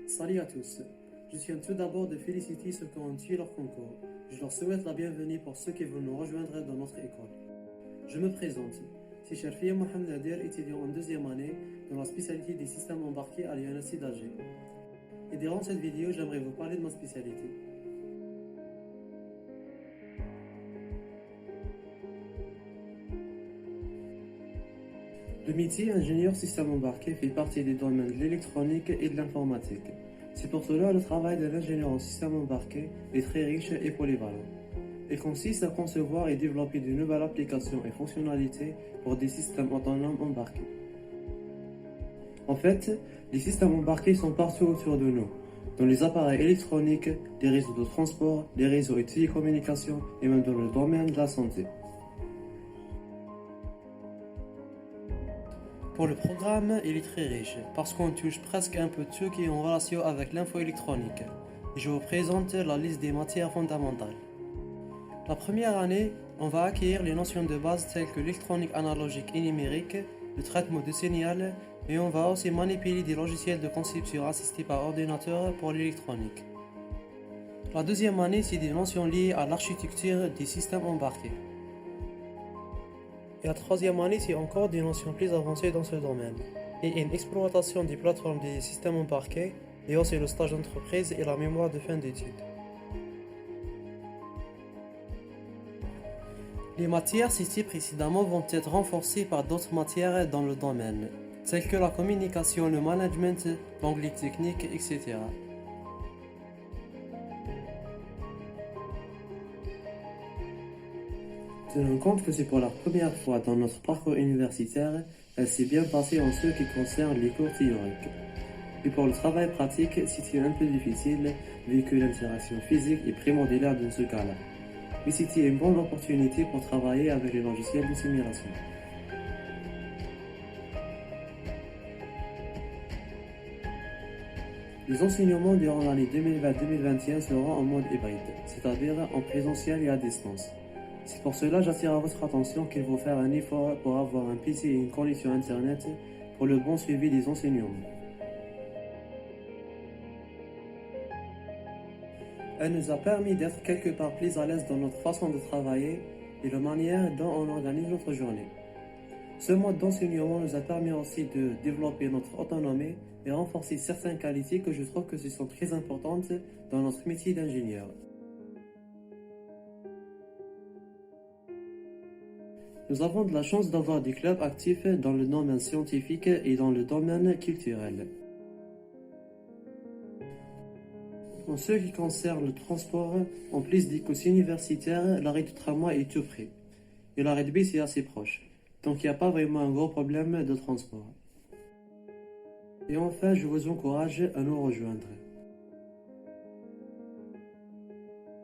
Salut à tous. Je tiens tout d'abord de féliciter ceux qui ont tué leur concours. Je leur souhaite la bienvenue pour ceux qui vont nous rejoindre dans notre école. Je me présente. C'est Sharfia Mohamed Nader, étudiant en deuxième année dans la spécialité des systèmes embarqués à l'UNIC d'Alger. Et durant cette vidéo, j'aimerais vous parler de ma spécialité. Le métier ingénieur système embarqué fait partie des domaines de l'électronique et de l'informatique. C'est pour cela le travail de l'ingénieur en système embarqué est très riche et polyvalent. Il consiste à concevoir et développer de nouvelles applications et fonctionnalités pour des systèmes autonomes embarqués. En fait, les systèmes embarqués sont partout autour de nous, dans les appareils électroniques, les réseaux de transport, les réseaux et télécommunications et même dans le domaine de la santé. Pour le programme, il est très riche, parce qu'on touche presque un peu tout qui est en relation avec l'info électronique. Et je vous présente la liste des matières fondamentales. La première année, on va acquérir les notions de base telles que l'électronique analogique et numérique, le traitement de signal, et on va aussi manipuler des logiciels de conception assistés par ordinateur pour l'électronique. La deuxième année, c'est des notions liées à l'architecture des systèmes embarqués. Et la troisième année, c'est encore des notions plus avancées dans ce domaine, et une exploitation des plateformes des systèmes embarqués, et aussi le stage d'entreprise et la mémoire de fin d'études. Les matières citées précédemment vont être renforcées par d'autres matières dans le domaine, telles que la communication, le management, l'anglais technique, etc. Tenons compte que c'est pour la première fois dans notre parcours universitaire, elle s'est bien passée en ce qui concerne les cours théoriques. Et pour le travail pratique, c'était un peu difficile, vu que l'interaction physique est primordiale dans ce cas-là. Mais c'était une bonne opportunité pour travailler avec les logiciels de simulation. Les enseignements durant l'année 2020-2021 seront en mode hybride, c'est-à-dire en présentiel et à distance. C'est pour cela que j'attire à votre attention qu'il faut faire un effort pour avoir un PC et une connexion Internet pour le bon suivi des enseignements. Elle nous a permis d'être quelque part plus à l'aise dans notre façon de travailler et la manière dont on organise notre journée. Ce mode d'enseignement nous a permis aussi de développer notre autonomie et renforcer certaines qualités que je trouve que ce sont très importantes dans notre métier d'ingénieur. Nous avons de la chance d'avoir des clubs actifs dans le domaine scientifique et dans le domaine culturel. En ce qui concerne le transport, en plus des courses universitaires, l'arrêt du tramway est tout près. Et l'arrêt de bus est assez proche. Donc il n'y a pas vraiment un gros problème de transport. Et enfin, je vous encourage à nous rejoindre.